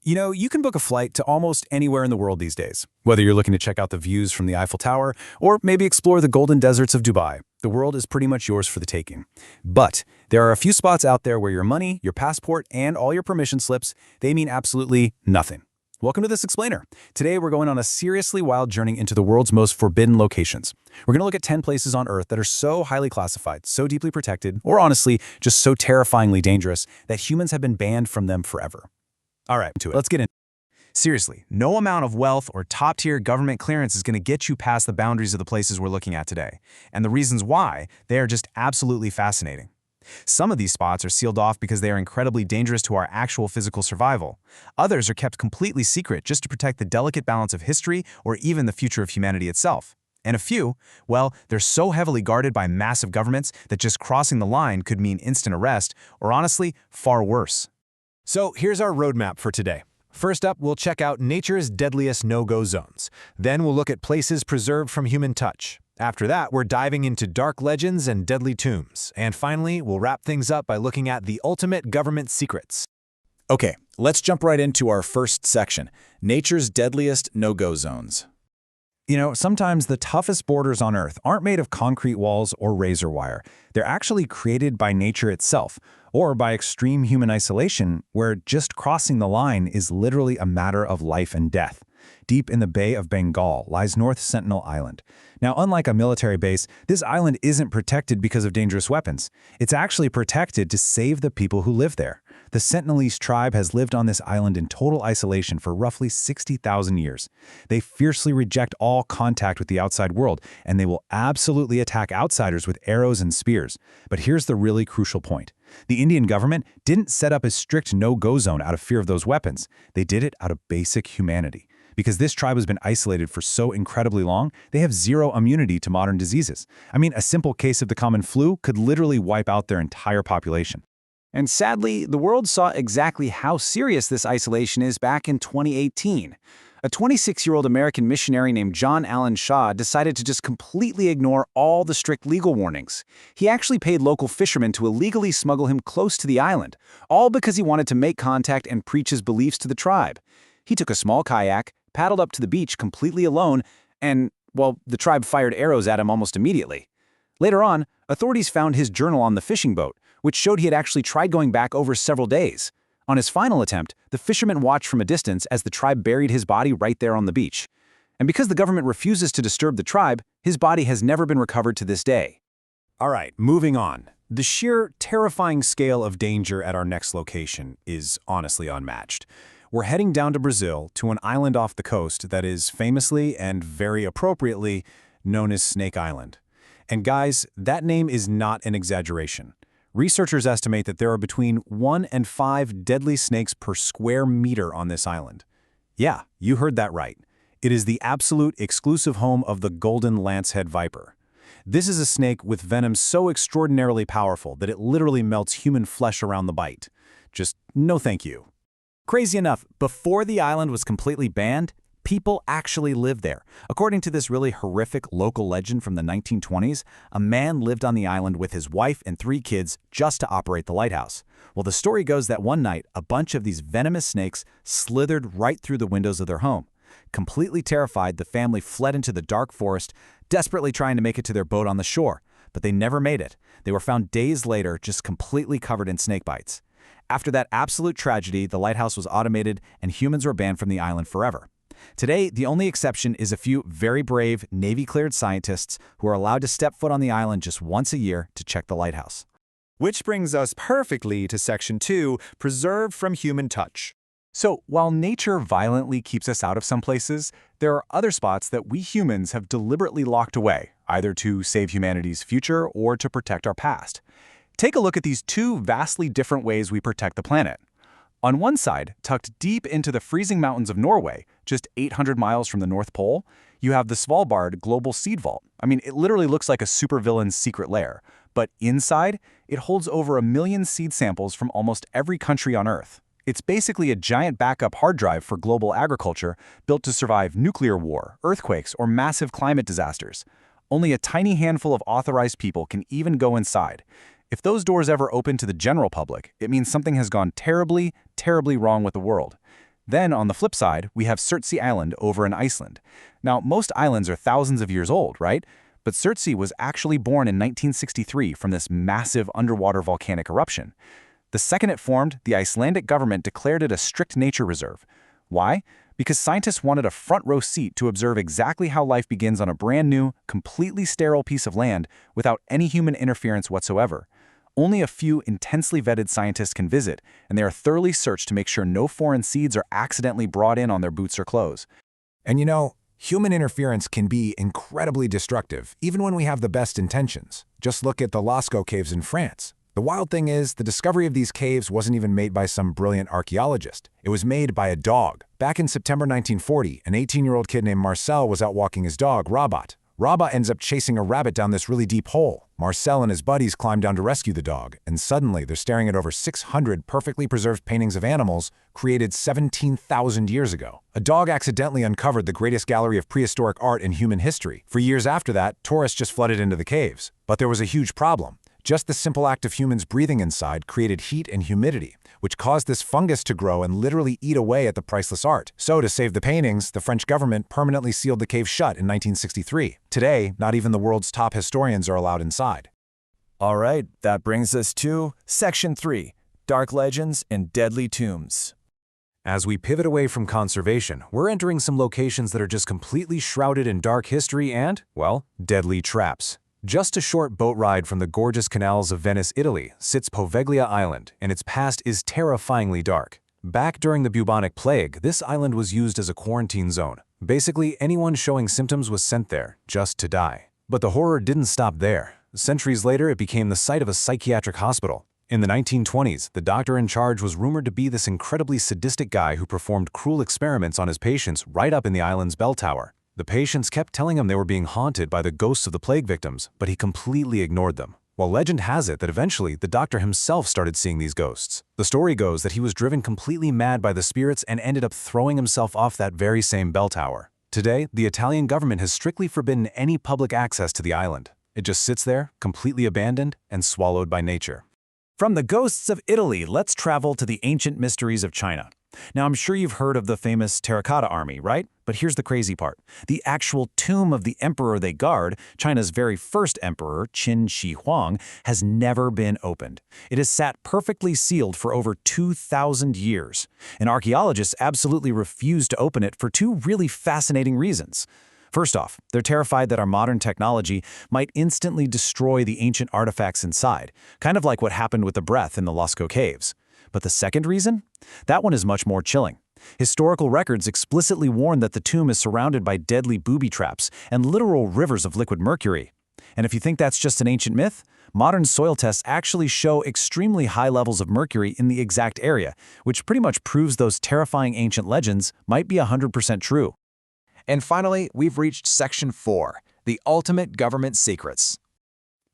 You know, you can book a flight to almost anywhere in the world these days. Whether you're looking to check out the views from the Eiffel Tower or maybe explore the golden deserts of Dubai, the world is pretty much yours for the taking. But there are a few spots out there where your money, your passport, and all your permission slips, they mean absolutely nothing. Welcome to This Explainer. Today we're going on a seriously wild journey into the world's most forbidden locations. We're going to look at 10 places on Earth that are so highly classified, so deeply protected, or honestly, just so terrifyingly dangerous that humans have been banned from them forever. All right, let's get in. Seriously, no amount of wealth or top-tier government clearance is going to get you past the boundaries of the places we're looking at today. And the reasons why, they are just absolutely fascinating. Some of these spots are sealed off because they are incredibly dangerous to our actual physical survival. Others are kept completely secret just to protect the delicate balance of history or even the future of humanity itself. And a few, well, they're so heavily guarded by massive governments that just crossing the line could mean instant arrest, or honestly, far worse. So here's our roadmap for today. First up, we'll check out nature's deadliest no-go zones. Then we'll look at places preserved from human touch. After that, we're diving into dark legends and deadly tombs. And finally, we'll wrap things up by looking at the ultimate government secrets. Okay, let's jump right into our first section, nature's deadliest no-go zones. You know, sometimes the toughest borders on Earth aren't made of concrete walls or razor wire. They're actually created by nature itself, or by extreme human isolation, where just crossing the line is literally a matter of life and death. Deep in the Bay of Bengal lies North Sentinel Island. Now, unlike a military base, this island isn't protected because of dangerous weapons. It's actually protected to save the people who live there. The Sentinelese tribe has lived on this island in total isolation for roughly 60,000 years. They fiercely reject all contact with the outside world, and they will absolutely attack outsiders with arrows and spears. But here's the really crucial point. The Indian government didn't set up a strict no-go zone out of fear of those weapons. They did it out of basic humanity. Because this tribe has been isolated for so incredibly long, they have zero immunity to modern diseases. I mean, a simple case of the common flu could literally wipe out their entire population. And sadly, the world saw exactly how serious this isolation is back in 2018. A 26-year-old American missionary named John Allen Shaw decided to just completely ignore all the strict legal warnings. He actually paid local fishermen to illegally smuggle him close to the island, all because he wanted to make contact and preach his beliefs to the tribe. He took a small kayak, paddled up to the beach completely alone, and, well, the tribe fired arrows at him almost immediately. Later on, authorities found his journal on the fishing boat, which showed he had actually tried going back over several days. On his final attempt, the fisherman watched from a distance as the tribe buried his body right there on the beach. And because the government refuses to disturb the tribe, his body has never been recovered to this day. All right, moving on. The sheer terrifying scale of danger at our next location is honestly unmatched. We're heading down to Brazil, to an island off the coast that is famously and very appropriately known as Snake Island. And guys, that name is not an exaggeration. Researchers estimate that there are between 1 and 5 deadly snakes per square meter on this island. Yeah, you heard that right. It is the absolute exclusive home of the golden lancehead viper. This is a snake with venom so extraordinarily powerful that it literally melts human flesh around the bite. Just no thank you. Crazy enough, before the island was completely banned, people actually lived there. According to this really horrific local legend from the 1920s, a man lived on the island with his wife and 3 kids just to operate the lighthouse. Well, the story goes that one night, a bunch of these venomous snakes slithered right through the windows of their home. Completely terrified, the family fled into the dark forest, desperately trying to make it to their boat on the shore. But they never made it. They were found days later, just completely covered in snake bites. After that absolute tragedy, the lighthouse was automated and humans were banned from the island forever. Today, the only exception is a few very brave, Navy-cleared scientists who are allowed to step foot on the island just once a year to check the lighthouse. Which brings us perfectly to Section 2, preserved from human touch. So, while nature violently keeps us out of some places, there are other spots that we humans have deliberately locked away, either to save humanity's future or to protect our past. Take a look at these 2 vastly different ways we protect the planet. On one side, tucked deep into the freezing mountains of Norway, just 800 miles from the North Pole, you have the Svalbard Global Seed Vault. I mean, it literally looks like a supervillain's secret lair. But inside, it holds over 1 million seed samples from almost every country on Earth. It's basically a giant backup hard drive for global agriculture built to survive nuclear war, earthquakes, or massive climate disasters. Only a tiny handful of authorized people can even go inside. If those doors ever open to the general public, it means something has gone terribly, terribly wrong with the world. Then, on the flip side, we have Surtsey Island over in Iceland. Now, most islands are thousands of years old, right? But Surtsey was actually born in 1963 from this massive underwater volcanic eruption. The second it formed, the Icelandic government declared it a strict nature reserve. Why? Because scientists wanted a front-row seat to observe exactly how life begins on a brand new, completely sterile piece of land without any human interference whatsoever. Only a few intensely vetted scientists can visit, and they are thoroughly searched to make sure no foreign seeds are accidentally brought in on their boots or clothes. And you know, human interference can be incredibly destructive, even when we have the best intentions. Just look at the Lascaux caves in France. The wild thing is, the discovery of these caves wasn't even made by some brilliant archaeologist. It was made by a dog. Back in September 1940, an 18-year-old kid named Marcel was out walking his dog, Rabat. Rabat ends up chasing a rabbit down this really deep hole. Marcel and his buddies climb down to rescue the dog, and suddenly they're staring at over 600 perfectly preserved paintings of animals created 17,000 years ago. A dog accidentally uncovered the greatest gallery of prehistoric art in human history. For years after that, tourists just flooded into the caves. But there was a huge problem. Just the simple act of humans breathing inside created heat and humidity, which caused this fungus to grow and literally eat away at the priceless art. So, to save the paintings, the French government permanently sealed the cave shut in 1963. Today, not even the world's top historians are allowed inside. All right, that brings us to Section 3, Dark Legends and Deadly Tombs. As we pivot away from conservation, we're entering some locations that are just completely shrouded in dark history and, well, deadly traps. Just a short boat ride from the gorgeous canals of Venice, Italy, sits Poveglia Island, and its past is terrifyingly dark. Back during the bubonic plague, this island was used as a quarantine zone. Basically, anyone showing symptoms was sent there, just to die. But the horror didn't stop there. Centuries later, it became the site of a psychiatric hospital. In the 1920s, the doctor in charge was rumored to be this incredibly sadistic guy who performed cruel experiments on his patients right up in the island's bell tower. The patients kept telling him they were being haunted by the ghosts of the plague victims, but he completely ignored them. While legend has it that eventually the doctor himself started seeing these ghosts. The story goes that he was driven completely mad by the spirits and ended up throwing himself off that very same bell tower. Today, the Italian government has strictly forbidden any public access to the island. It just sits there, completely abandoned and swallowed by nature. From the ghosts of Italy, let's travel to the ancient mysteries of China. Now, I'm sure you've heard of the famous terracotta army, right? But here's the crazy part. The actual tomb of the emperor they guard, China's very first emperor, Qin Shi Huang, has never been opened. It has sat perfectly sealed for over 2,000 years. And archaeologists absolutely refuse to open it for two really fascinating reasons. First off, they're terrified that our modern technology might instantly destroy the ancient artifacts inside, kind of like what happened with the breath in the Lascaux caves. But the second reason? That one is much more chilling. Historical records explicitly warn that the tomb is surrounded by deadly booby traps and literal rivers of liquid mercury. And if you think that's just an ancient myth, modern soil tests actually show extremely high levels of mercury in the exact area, which pretty much proves those terrifying ancient legends might be 100% true. And finally, we've reached Section 4, the ultimate government secrets.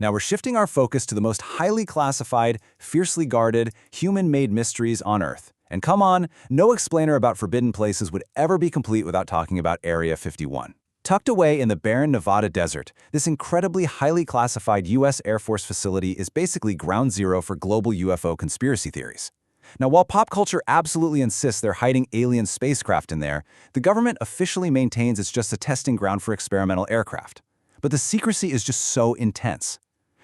Now we're shifting our focus to the most highly classified, fiercely guarded, human-made mysteries on Earth. And come on, no explainer about forbidden places would ever be complete without talking about Area 51. Tucked away in the barren Nevada desert, this incredibly highly classified U.S. Air Force facility is basically ground zero for global UFO conspiracy theories. Now, while pop culture absolutely insists they're hiding alien spacecraft in there, the government officially maintains it's just a testing ground for experimental aircraft. But the secrecy is just so intense.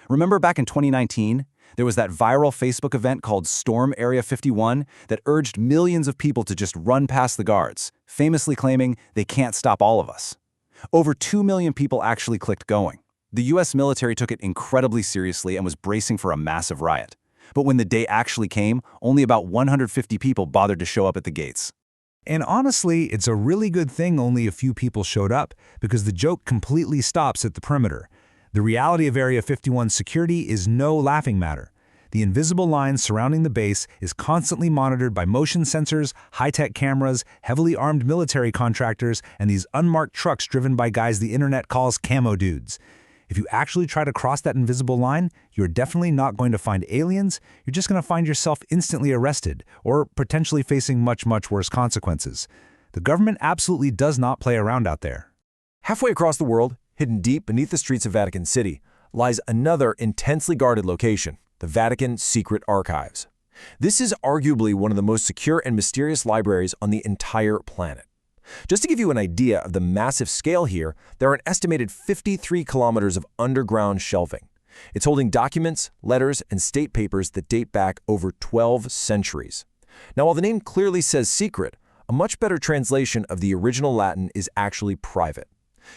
Remember back in 2019, there was that viral Facebook event called Storm Area 51 that urged millions of people to just run past the guards, famously claiming they can't stop all of us. Over 2 million people actually clicked going. The US military took it incredibly seriously and was bracing for a massive riot. But when the day actually came, only about 150 people bothered to show up at the gates. And honestly, it's a really good thing only a few people showed up, because the joke completely stops at the perimeter. The reality of Area 51's security is no laughing matter. The invisible line surrounding the base is constantly monitored by motion sensors, high-tech cameras, heavily armed military contractors, and these unmarked trucks driven by guys the internet calls camo dudes. If you actually try to cross that invisible line, you're definitely not going to find aliens, you're just going to find yourself instantly arrested, or potentially facing much, much worse consequences. The government absolutely does not play around out there. Halfway across the world, hidden deep beneath the streets of Vatican City, lies another intensely guarded location, the Vatican Secret Archives. This is arguably one of the most secure and mysterious libraries on the entire planet. Just to give you an idea of the massive scale here, there are an estimated 53 kilometers of underground shelving. It's holding documents, letters, and state papers that date back over 12 centuries. Now, while the name clearly says secret, a much better translation of the original Latin is actually private.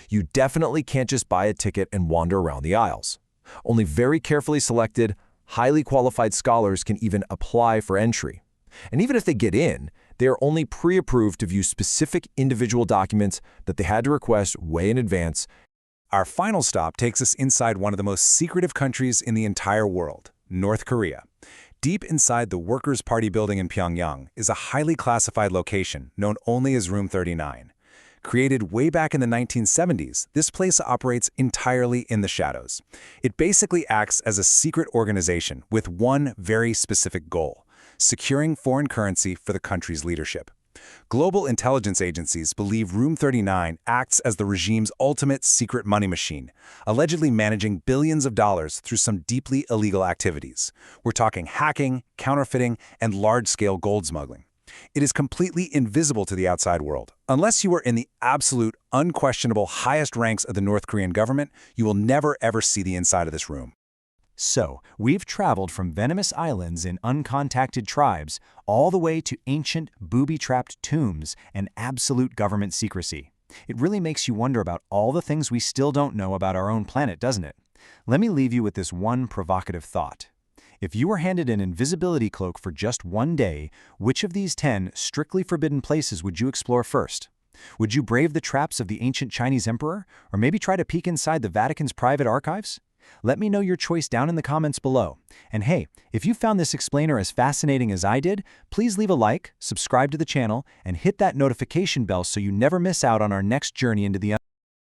You definitely can't just buy a ticket and wander around the aisles. Only very carefully selected, highly qualified scholars can even apply for entry. And even if they get in, they are only pre-approved to view specific individual documents that they had to request way in advance. Our final stop takes us inside one of the most secretive countries in the entire world, North Korea. Deep inside the Workers' Party building in Pyongyang is a highly classified location known only as Room 39. Created way back in the 1970s, this place operates entirely in the shadows. It basically acts as a secret organization with one very specific goal: securing foreign currency for the country's leadership. Global intelligence agencies believe Room 39 acts as the regime's ultimate secret money machine, allegedly managing billions of dollars through some deeply illegal activities. We're talking hacking, counterfeiting, and large-scale gold smuggling. It is completely invisible to the outside world. Unless you are in the absolute, unquestionable highest ranks of the North Korean government, you will never ever see the inside of this room. So, we've traveled from venomous islands in uncontacted tribes all the way to ancient, booby-trapped tombs and absolute government secrecy. It really makes you wonder about all the things we still don't know about our own planet, doesn't it? Let me leave you with this one provocative thought. If you were handed an invisibility cloak for just one day, which of these 10 strictly forbidden places would you explore first? Would you brave the traps of the ancient Chinese emperor, or maybe try to peek inside the Vatican's private archives? Let me know your choice down in the comments below. And hey, if you found this explainer as fascinating as I did, please leave a like, subscribe to the channel, and hit that notification bell so you never miss out on our next journey into the